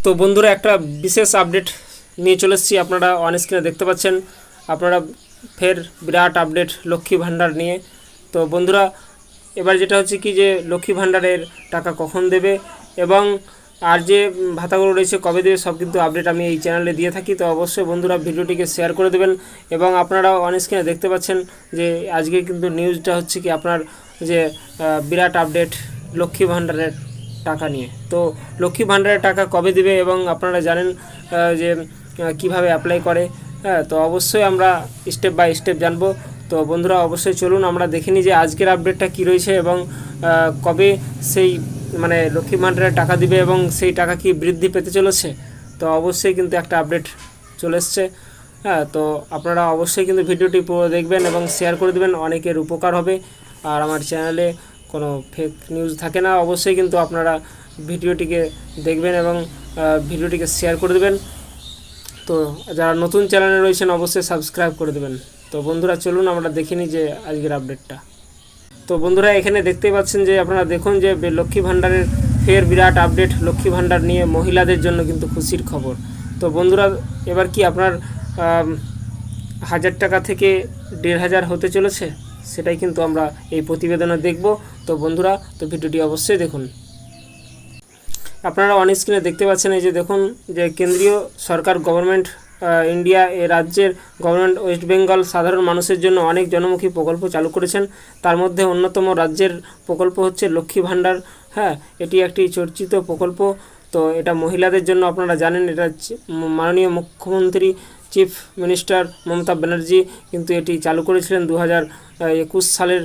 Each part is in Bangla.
তো বন্ধুরা একটা বিশেষ আপডেট নিয়ে চলে এসেছি। আপনারা অন স্ক্রিনে দেখতে পাচ্ছেন, আপনারা ফের বিরাট আপডেট লক্ষ্মী ভাণ্ডার নিয়ে। তো বন্ধুরা এবার যেটা হচ্ছে কি যে লক্ষ্মী ভাণ্ডারের টাকা কখন দেবে এবং আর যে ভাতাগুলো রয়েছে কবে দেবে সব কিন্তু আপডেট আমি এই চ্যানেলে দিয়ে থাকি। তো অবশ্যই বন্ধুরা ভিডিওটিকে শেয়ার করে দেবেন এবং আপনারা অন স্ক্রিনে দেখতে পাচ্ছেন যে আজকে কিন্তু নিউজটা হচ্ছে কি আপনার যে বিরাট আপডেট লক্ষ্মী ভাণ্ডারের টাকা নিয়ে। তো লক্ষ্মী ভাণ্ডারের টাকা কবে দেবে এবং আপনারা জানেন যে কিভাবে অ্যাপ্লাই করে। হ্যাঁ, তো অবশ্যই আমরা স্টেপ বাই স্টেপ জানবো। তো বন্ধুরা অবশ্যই চলুন আমরা দেখে নিই যে আজকের আপডেটটা কী রয়েছে এবং কবে সেই মানে লক্ষ্মী ভাণ্ডারের টাকা দিবে এবং সেই টাকা কি বৃদ্ধি পেতে চলেছে। তো অবশ্যই কিন্তু একটা আপডেট চলে এসছে। হ্যাঁ, তো আপনারা অবশ্যই কিন্তু ভিডিওটি পুরো দেখবেন এবং শেয়ার করে দেবেন, অনেকের উপকার হবে। আর আমার চ্যানেলে কোনো ফেক নিউজ থাকে না, অবশ্যই কিন্তু আপনারা ভিডিওটিকে দেখবেন এবং ভিডিওটিকে শেয়ার করে দেবেন। তো যারা নতুন চ্যানেলে রয়েছেন অবশ্যই সাবস্ক্রাইব করে দেবেন। তো বন্ধুরা চলুন আমরা দেখে নিই যে আজকের আপডেটটা। তো বন্ধুরা এখানে দেখতেই পাচ্ছেন যে আপনারা দেখুন যে লক্ষ্মী ভাণ্ডারের ফের বিরাট আপডেট লক্ষ্মী ভাণ্ডার নিয়ে, মহিলাদের জন্য কিন্তু খুশির খবর। তো বন্ধুরা এবার কি আপনার 1000 টাকা থেকে 1500 হতে চলেছে, সেটাই কিন্তু আমরা এই প্রতিবেদনে দেখব। তো বন্ধুরা তো ভিডিওটি অবশ্যই দেখুন। আপনারা অন স্ক্রিনে দেখতে পাচ্ছেন এই যে দেখুন যে কেন্দ্রীয় সরকার গভর্নমেন্ট ইন্ডিয়া রাজ্যের গভর্নমেন্ট ওয়েস্ট বেঙ্গল সাধারণ মানুষের জন্য অনেক জনমুখী প্রকল্প চালু করেছেন। তার মধ্যে অন্যতম রাজ্যের প্রকল্প হচ্ছে লক্ষ্মী ভাণ্ডার। হ্যাঁ, এটি একটি চর্চিত প্রকল্প। তো এটা মহিলাদের জন্য, আপনারা জানেন এটা মাননীয় মুখ্যমন্ত্রী চিফ মিনিস্টার মমতা ব্যানার্জি কিন্তু এটি চালু করেছিলেন 2021 সালের।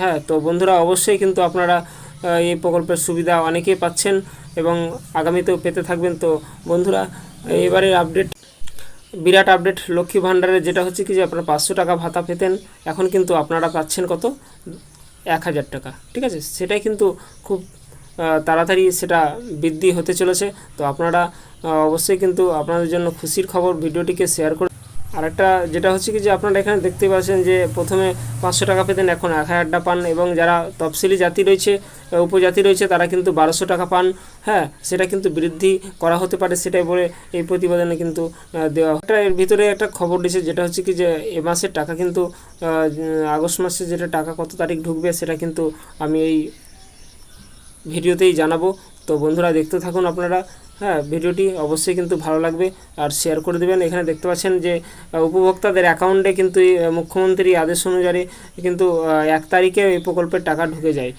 হ্যাঁ, তো বন্ধুরা অবশ্যই কিন্তু আপনারা এই প্রকল্পের সুবিধা অনেকেই পাচ্ছেন এবং আগামীতেও পেতে থাকবেন। তো বন্ধুরা এবারের আপডেট বিরাট আপডেট লক্ষ্মী ভাণ্ডারের যেটা হচ্ছে কি যে আপনারা 500 টাকা ভাতা পেতেন, এখন কিন্তু আপনারা পাচ্ছেন কত 1000 টাকা। ঠিক আছে, সেটাই কিন্তু খুব তাড়াতাড়ি সেটা বৃদ্ধি হতে চলেছে। তো আপনারা অবশ্যই কিন্তু আপনাদের জন্য খুশির খবর, ভিডিওটিকে শেয়ার করে। আরেকটা যেটা হচ্ছে কি যে আপনারা এখানে দেখতে পাচ্ছেন যে প্রথমে 500 টাকা পেতেন, এখন 1000 টাকা পান এবং যারা তফসিলি জাতি রয়েছে, উপজাতি রয়েছে, তারা কিন্তু 1200 টাকা পান। হ্যাঁ, সেটা কিন্তু বৃদ্ধি করা হতে পারে, সেটাই বলে এই প্রতিবেদনে কিন্তু দেওয়া। এর ভিতরে একটা খবর দিয়েছে যেটা হচ্ছে কি যে এ মাসের টাকা কিন্তু আগস্ট মাসে যেটা টাকা কত তারিখ ঢুকবে সেটা কিন্তু আমি এই ভিডিওতেই জানাবো। তো বন্ধুরা দেখতে থাকুন আপনারা। হ্যাঁ, ভিডিওটি অবশ্যই কিন্তু ভালো লাগবে আর শেয়ার করে দেবেন। এখানে দেখতে পাচ্ছেন যে উপভোক্তাদের অ্যাকাউন্টে কিন্তু মুখ্যমন্ত্রী আদেশ অনুযায়ী কিন্তু 1 তারিখে এই প্রকল্পের টাকা ঢুকে যায়।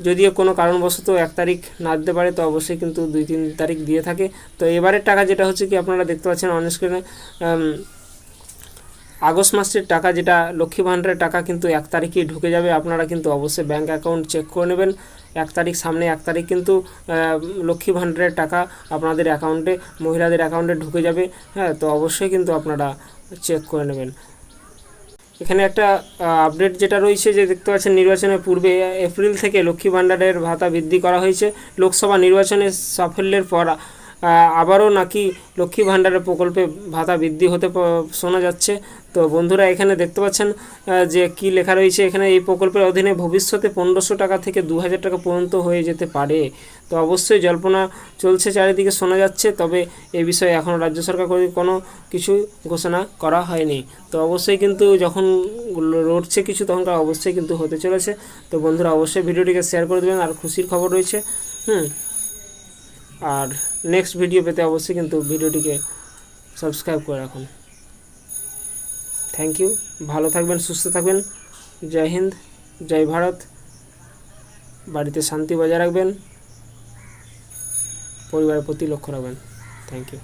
যদিও কোনো কারণবশত 1 তারিখ না দিতে পারে তো অবশ্যই কিন্তু 2-3 তারিখ দিয়ে থাকে। তো এবারের টাকা যেটা হচ্ছে কি আপনারা দেখতে পাচ্ছেন অন স্ক্রিনে, আগস্ট মাসের টাকা যেটা লক্ষ্মী ভাণ্ডারের টাকা কিন্তু 1 তারিখেই ঢুকে যাবে। আপনারা কিন্তু অবশ্যই ব্যাঙ্ক অ্যাকাউন্ট চেক করে নেবেন। 1 তারিখ সামনে, 1 তারিখ কিন্তু লক্ষ্মী ভাণ্ডারের টাকা আপনাদের অ্যাকাউন্টে, মহিলাদের অ্যাকাউন্টে ঢুকে যাবে। হ্যাঁ, তো অবশ্যই কিন্তু আপনারা চেক করে নেবেন। এখানে একটা আপডেট যেটা রয়েছে যে দেখতে পাচ্ছেন নির্বাচনের পূর্বে এপ্রিল থেকে লক্ষ্মী ভাণ্ডারের ভাতা বৃদ্ধি করা হয়েছে। লোকসভা নির্বাচনের সাফল্যের পর আবারও নাকি লক্ষ্মী ভাণ্ডারের প্রকল্পে ভাতা বৃদ্ধি হতে শোনা যাচ্ছে। তো বন্ধুরা এখানে দেখতে পাচ্ছেন যে কি লেখা রয়েছে এখানে, এই প্রকল্পের অধীনে ভবিষ্যতে 1500 টাকা থেকে 2000 টাকা পর্যন্ত হয়ে যেতে পারে। তো অবশ্যই জল্পনা চলছে, চারিদিকে শোনা যাচ্ছে, তবে এই বিষয়ে এখনও রাজ্য সরকার কোনো কিছু ঘোষণা করা হয়নি। তো অবশ্যই কিন্তু যখন রটছে কিছু তখনকার অবশ্যই কিন্তু হতে চলেছে। তো বন্ধুরা অবশ্যই ভিডিওটিকে শেয়ার করে দেবেন। আর খুশির খবর রয়েছে। আর নেক্সট ভিডিও পেতে অবশ্যই কিন্তু ভিডিওটিকে সাবস্ক্রাইব করে রাখুন। থ্যাংক ইউ, ভালো থাকবেন, সুস্থ থাকবেন। জয় হিন্দ, জয় ভারত। বাড়িতে শান্তি বজায় রাখবেন, পরিবারের প্রতি লক্ষ্য রাখবেন। Thank you.